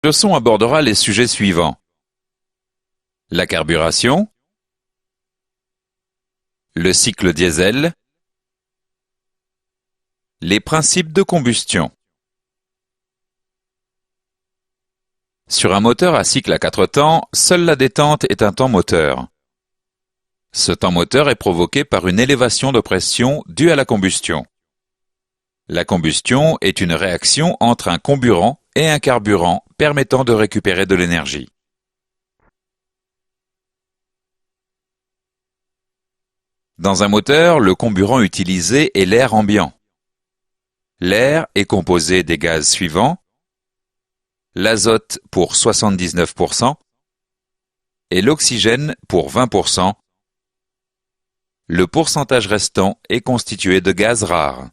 leçon abordera les sujets suivants. La carburation, le cycle diesel, les principes de combustion. Sur un moteur à cycle à 4 temps, seule la détente est un temps moteur. Ce temps moteur est provoqué par une élévation de pression due à la combustion. La combustion est une réaction entre un comburant et un carburant permettant de récupérer de l'énergie. Dans un moteur, le comburant utilisé est l'air ambiant. L'air est composé des gaz suivants: l'azote pour 79% et l'oxygène pour 20%. Le pourcentage restant est constitué de gaz rares.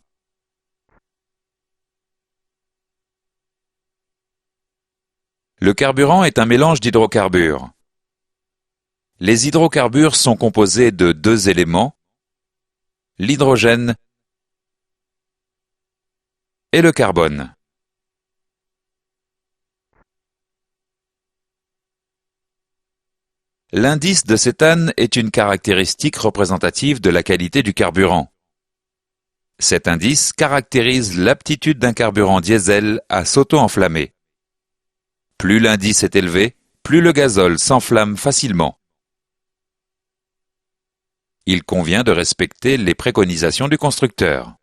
Le carburant est un mélange d'hydrocarbures. Les hydrocarbures sont composés de 2 éléments, l'hydrogène et le carbone. L'indice de cétane est une caractéristique représentative de la qualité du carburant. Cet indice caractérise l'aptitude d'un carburant diesel à s'auto-enflammer. Plus l'indice est élevé, plus le gazole s'enflamme facilement. Il convient de respecter les préconisations du constructeur.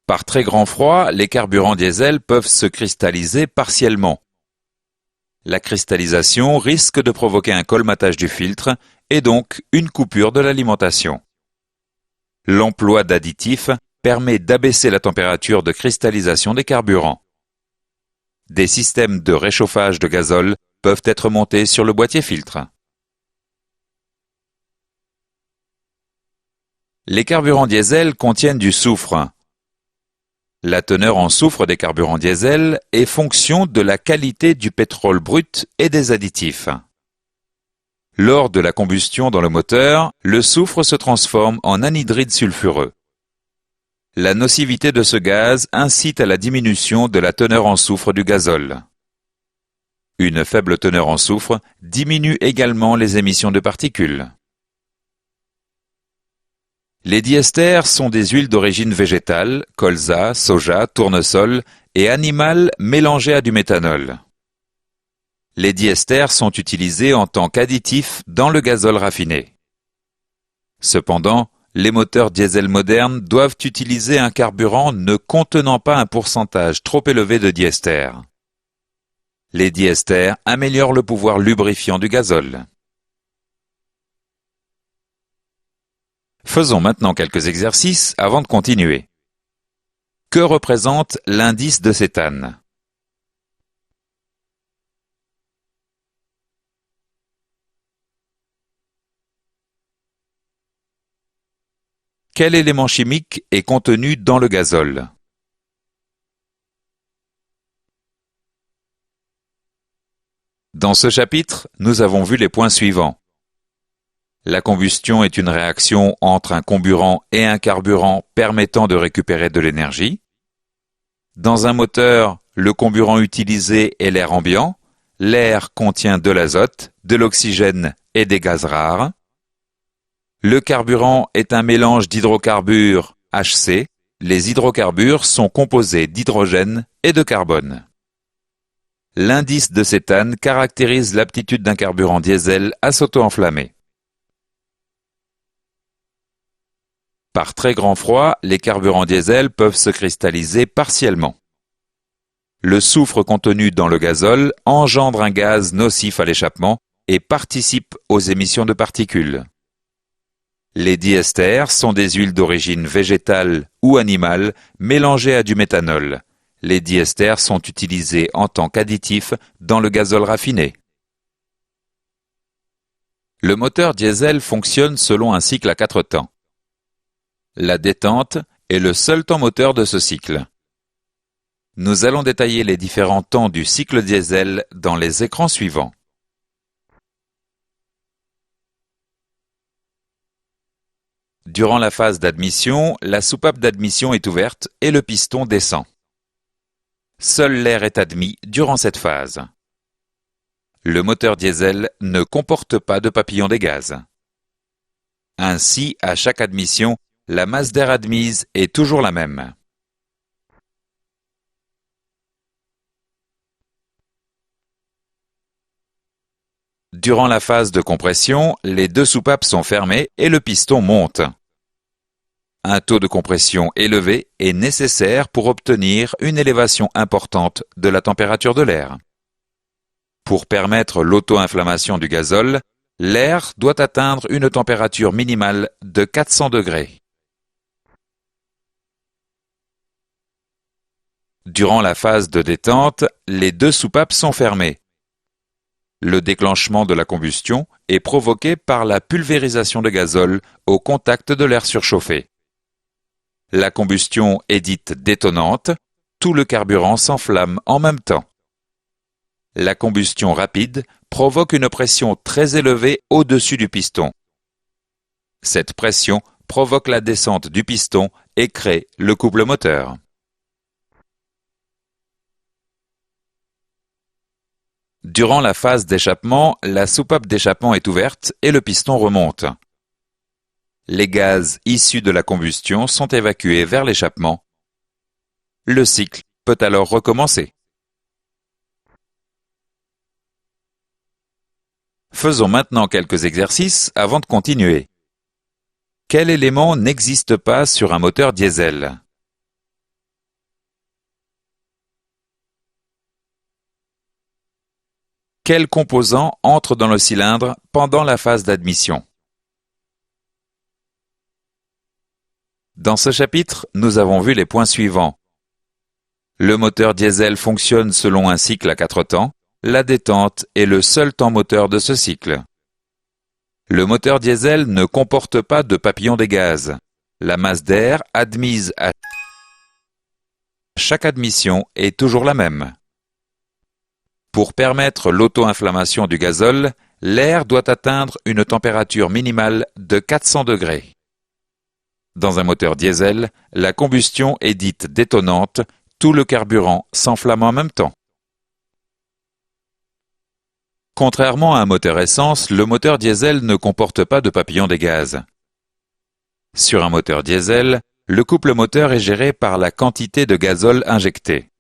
Par très grand froid, les carburants diesel peuvent se cristalliser partiellement. La cristallisation risque de provoquer un colmatage du filtre et donc une coupure de l'alimentation. L'emploi d'additifs permet d'abaisser la température de cristallisation des carburants. Des systèmes de réchauffage de gazole peuvent être montés sur le boîtier filtre. Les carburants diesel contiennent du soufre. La teneur en soufre des carburants diesel est fonction de la qualité du pétrole brut et des additifs. Lors de la combustion dans le moteur, le soufre se transforme en anhydride sulfureux. La nocivité de ce gaz incite à la diminution de la teneur en soufre du gazole. Une faible teneur en soufre diminue également les émissions de particules. Les diesters sont des huiles d'origine végétale, colza, soja, tournesol et animale mélangées à du méthanol. Les diesters sont utilisés en tant qu'additifs dans le gazole raffiné. Cependant, les moteurs diesel modernes doivent utiliser un carburant ne contenant pas un pourcentage trop élevé de diester. Les diesters améliorent le pouvoir lubrifiant du gazole. Faisons maintenant quelques exercices avant de continuer. Que représente l'indice de cétane? Quel élément chimique est contenu dans le gazole? Dans ce chapitre, nous avons vu les points suivants. La combustion est une réaction entre un comburant et un carburant permettant de récupérer de l'énergie. Dans un moteur, le comburant utilisé est l'air ambiant. L'air contient de l'azote, de l'oxygène et des gaz rares. Le carburant est un mélange d'hydrocarbures HC. Les hydrocarbures sont composés d'hydrogène et de carbone. L'indice de cétane caractérise l'aptitude d'un carburant diesel à s'auto-enflammer. Par très grand froid, les carburants diesel peuvent se cristalliser partiellement. Le soufre contenu dans le gazole engendre un gaz nocif à l'échappement et participe aux émissions de particules. Les diesters sont des huiles d'origine végétale ou animale mélangées à du méthanol. Les diesters sont utilisés en tant qu'additifs dans le gazole raffiné. Le moteur diesel fonctionne selon un cycle à 4 temps. La détente est le seul temps moteur de ce cycle. Nous allons détailler les différents temps du cycle diesel dans les écrans suivants. Durant la phase d'admission, la soupape d'admission est ouverte et le piston descend. Seul l'air est admis durant cette phase. Le moteur diesel ne comporte pas de papillon des gaz. Ainsi, à chaque admission, la masse d'air admise est toujours la même. Durant la phase de compression, les deux soupapes sont fermées et le piston monte. Un taux de compression élevé est nécessaire pour obtenir une élévation importante de la température de l'air. Pour permettre l'auto-inflammation du gazole, l'air doit atteindre une température minimale de 400 degrés. Durant la phase de détente, les deux soupapes sont fermées. Le déclenchement de la combustion est provoqué par la pulvérisation de gazole au contact de l'air surchauffé. La combustion est dite détonante, tout le carburant s'enflamme en même temps. La combustion rapide provoque une pression très élevée au-dessus du piston. Cette pression provoque la descente du piston et crée le couple moteur. Durant la phase d'échappement, la soupape d'échappement est ouverte et le piston remonte. Les gaz issus de la combustion sont évacués vers l'échappement. Le cycle peut alors recommencer. Faisons maintenant quelques exercices avant de continuer. Quel élément n'existe pas sur un moteur diesel? Quel composant entre dans le cylindre pendant la phase d'admission? Dans ce chapitre, nous avons vu les points suivants. Le moteur diesel fonctionne selon un cycle à 4 temps. La détente est le seul temps moteur de ce cycle. Le moteur diesel ne comporte pas de papillon des gaz. La masse d'air admise à chaque admission est toujours la même. Pour permettre l'auto-inflammation du gazole, l'air doit atteindre une température minimale de 400 degrés. Dans un moteur diesel, la combustion est dite détonante, tout le carburant s'enflamme en même temps. Contrairement à un moteur essence, le moteur diesel ne comporte pas de papillon des gaz. Sur un moteur diesel, le couple moteur est géré par la quantité de gazole injecté.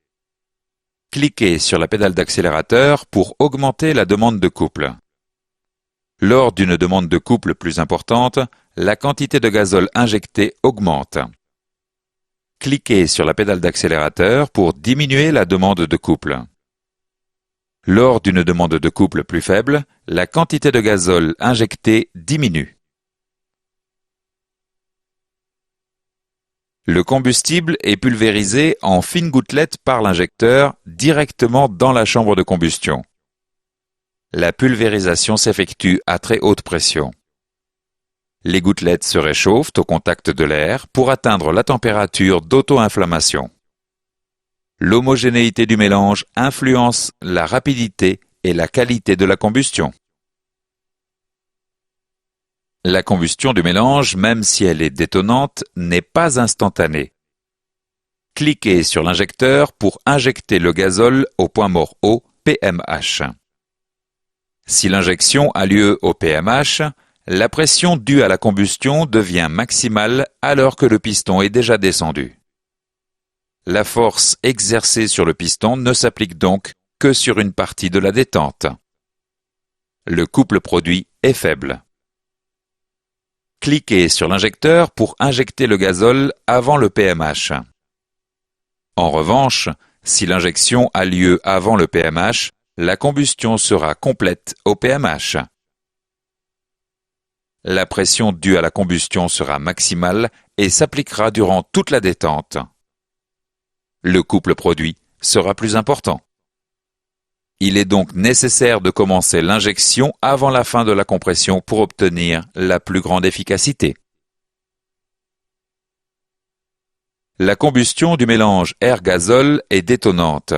Cliquez sur la pédale d'accélérateur pour augmenter la demande de couple. Lors d'une demande de couple plus importante, la quantité de gazole injecté augmente. Cliquez sur la pédale d'accélérateur pour diminuer la demande de couple. Lors d'une demande de couple plus faible, la quantité de gazole injecté diminue. Le combustible est pulvérisé en fines gouttelettes par l'injecteur directement dans la chambre de combustion. La pulvérisation s'effectue à très haute pression. Les gouttelettes se réchauffent au contact de l'air pour atteindre la température d'auto-inflammation. L'homogénéité du mélange influence la rapidité et la qualité de la combustion. La combustion du mélange, même si elle est détonante, n'est pas instantanée. Cliquez sur l'injecteur pour injecter le gazole au point mort haut, PMH. Si l'injection a lieu au PMH, la pression due à la combustion devient maximale alors que le piston est déjà descendu. La force exercée sur le piston ne s'applique donc que sur une partie de la détente. Le couple produit est faible. Cliquez sur l'injecteur pour injecter le gazole avant le PMH. En revanche, si l'injection a lieu avant le PMH, la combustion sera complète au PMH. La pression due à la combustion sera maximale et s'appliquera durant toute la détente. Le couple produit sera plus important. Il est donc nécessaire de commencer l'injection avant la fin de la compression pour obtenir la plus grande efficacité. La combustion du mélange air-gazole est détonante.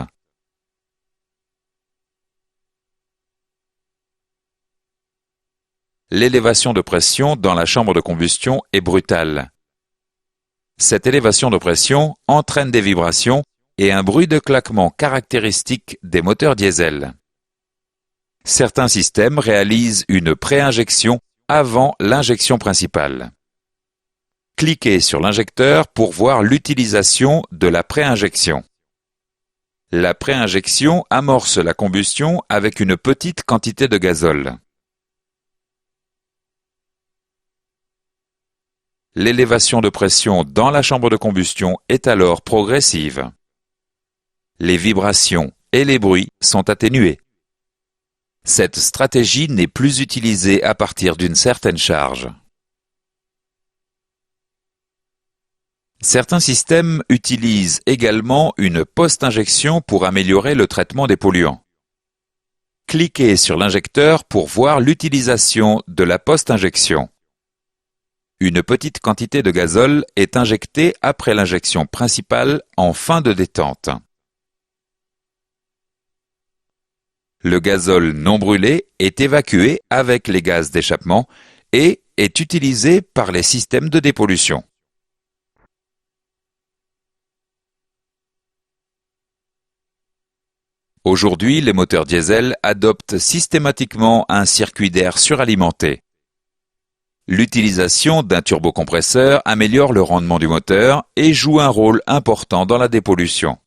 L'élévation de pression dans la chambre de combustion est brutale. Cette élévation de pression entraîne des vibrations et un bruit de claquement caractéristique des moteurs diesel. Certains systèmes réalisent une pré-injection avant l'injection principale. Cliquez sur l'injecteur pour voir l'utilisation de la pré-injection. La pré-injection amorce la combustion avec une petite quantité de gazole. L'élévation de pression dans la chambre de combustion est alors progressive. Les vibrations et les bruits sont atténués. Cette stratégie n'est plus utilisée à partir d'une certaine charge. Certains systèmes utilisent également une post-injection pour améliorer le traitement des polluants. Cliquez sur l'injecteur pour voir l'utilisation de la post-injection. Une petite quantité de gazole est injectée après l'injection principale en fin de détente. Le gazole non brûlé est évacué avec les gaz d'échappement et est utilisé par les systèmes de dépollution. Aujourd'hui, les moteurs diesel adoptent systématiquement un circuit d'air suralimenté. L'utilisation d'un turbocompresseur améliore le rendement du moteur et joue un rôle important dans la dépollution.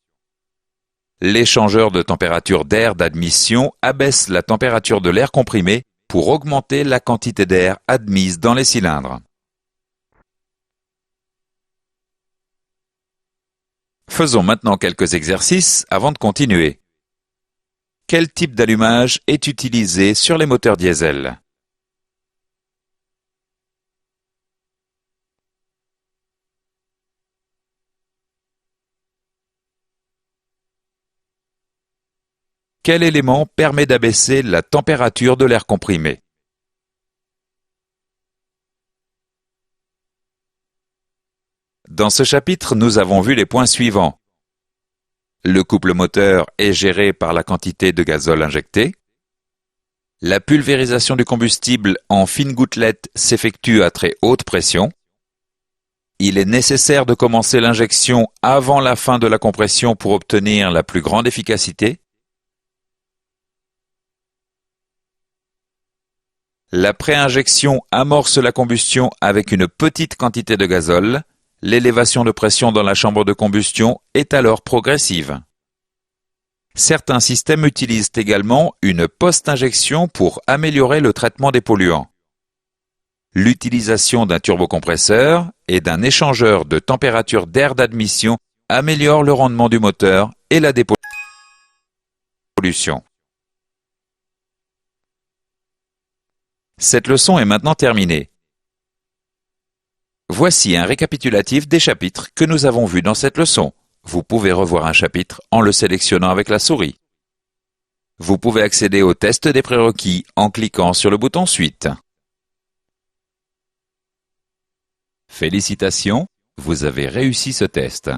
L'échangeur de température d'air d'admission abaisse la température de l'air comprimé pour augmenter la quantité d'air admise dans les cylindres. Faisons maintenant quelques exercices avant de continuer. Quel type d'allumage est utilisé sur les moteurs diesel? Quel élément permet d'abaisser la température de l'air comprimé? Dans ce chapitre, nous avons vu les points suivants. Le couple moteur est géré par la quantité de gazole injecté. La pulvérisation du combustible en fines gouttelettes s'effectue à très haute pression. Il est nécessaire de commencer l'injection avant la fin de la compression pour obtenir la plus grande efficacité. La pré-injection amorce la combustion avec une petite quantité de gazole. L'élévation de pression dans la chambre de combustion est alors progressive. Certains systèmes utilisent également une post-injection pour améliorer le traitement des polluants. L'utilisation d'un turbocompresseur et d'un échangeur de température d'air d'admission améliore le rendement du moteur et la dépollution. Cette leçon est maintenant terminée. Voici un récapitulatif des chapitres que nous avons vus dans cette leçon. Vous pouvez revoir un chapitre en le sélectionnant avec la souris. Vous pouvez accéder au test des prérequis en cliquant sur le bouton Suite. Félicitations, vous avez réussi ce test.